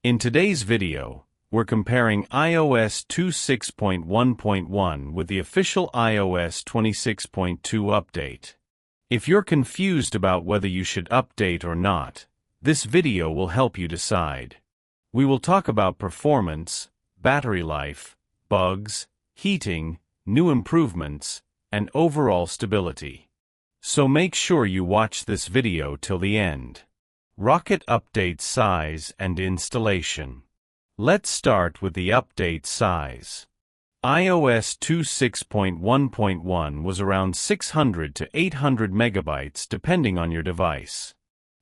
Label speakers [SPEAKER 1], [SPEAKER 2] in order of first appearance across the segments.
[SPEAKER 1] In today's video, we're comparing iOS 26.1.1 with the official iOS 26.2 update. If you're confused about whether you should update or not, this video will help you decide. We will talk about performance, battery life, bugs, heating, new improvements, and overall stability. So make sure you watch this video till the end. Rocket update size and installation. Let's start with the update size. iOS 26.1.1 was around 600 to 800 megabytes depending on your device.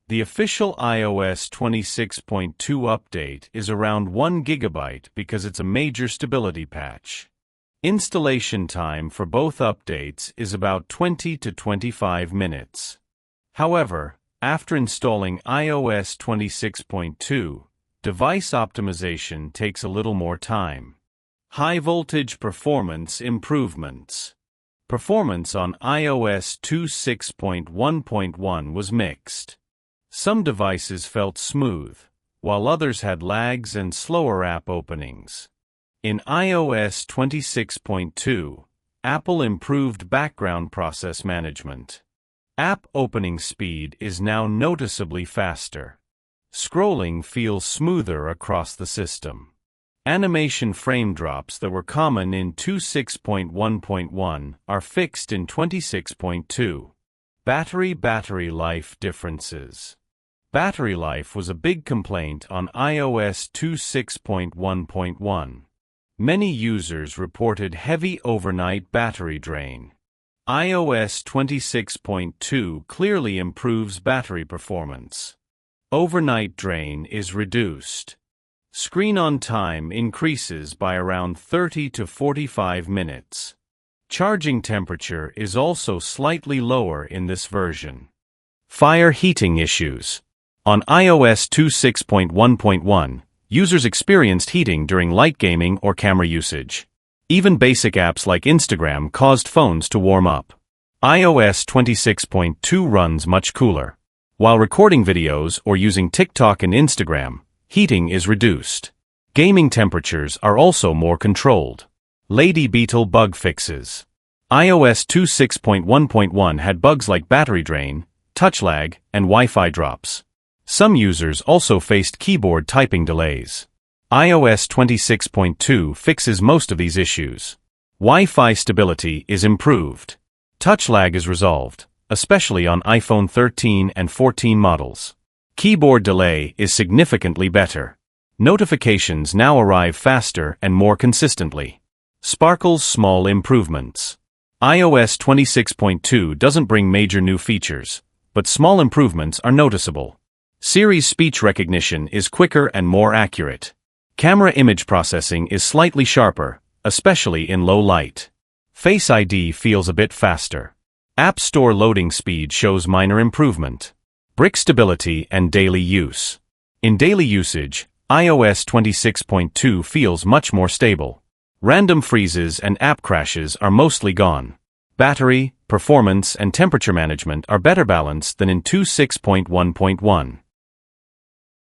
[SPEAKER 1] The official iOS 26.2 update is around 1 gigabyte because it's a major stability patch. Installation time for both updates is about 20 to 25 minutes. However, after installing iOS 26.2, device optimization takes a little more time. High-voltage performance improvements. Performance on iOS 26.1.1 was mixed. Some devices felt smooth, while others had lags and slower app openings. In iOS 26.2, Apple improved background process management. App opening speed is now noticeably faster. Scrolling feels smoother across the system. Animation frame drops that were common in 26.1.1 are fixed in 26.2. Battery life differences. Battery life was a big complaint on iOS 26.1.1. Many users reported heavy overnight battery drain. iOS 26.2 clearly improves battery performance. Overnight drain is reduced. Screen-on time increases by around 30 to 45 minutes. Charging temperature is also slightly lower in this version. Fire heating issues. On iOS 26.1.1, users experienced heating during light gaming or camera usage. Even basic apps like Instagram caused phones to warm up. iOS 26.2 runs much cooler. While recording videos or using TikTok and Instagram, heating is reduced. Gaming temperatures are also more controlled. Lady Beetle bug fixes. iOS 26.1.1 had bugs like battery drain, touch lag, and Wi-Fi drops. Some users also faced keyboard typing delays. iOS 26.2 fixes most of these issues. Wi-Fi stability is improved. Touch lag is resolved, especially on iPhone 13 and 14 models. Keyboard delay is significantly better. Notifications now arrive faster and more consistently. Sparkle's small improvements. iOS 26.2 doesn't bring major new features, but small improvements are noticeable. Siri's speech recognition is quicker and more accurate. Camera image processing is slightly sharper, especially in low light. Face ID feels a bit faster. App Store loading speed shows minor improvement. Brick stability and daily use. In daily usage, iOS 26.2 feels much more stable. Random freezes and app crashes are mostly gone. Battery, performance, and temperature management are better balanced than in 26.1.1.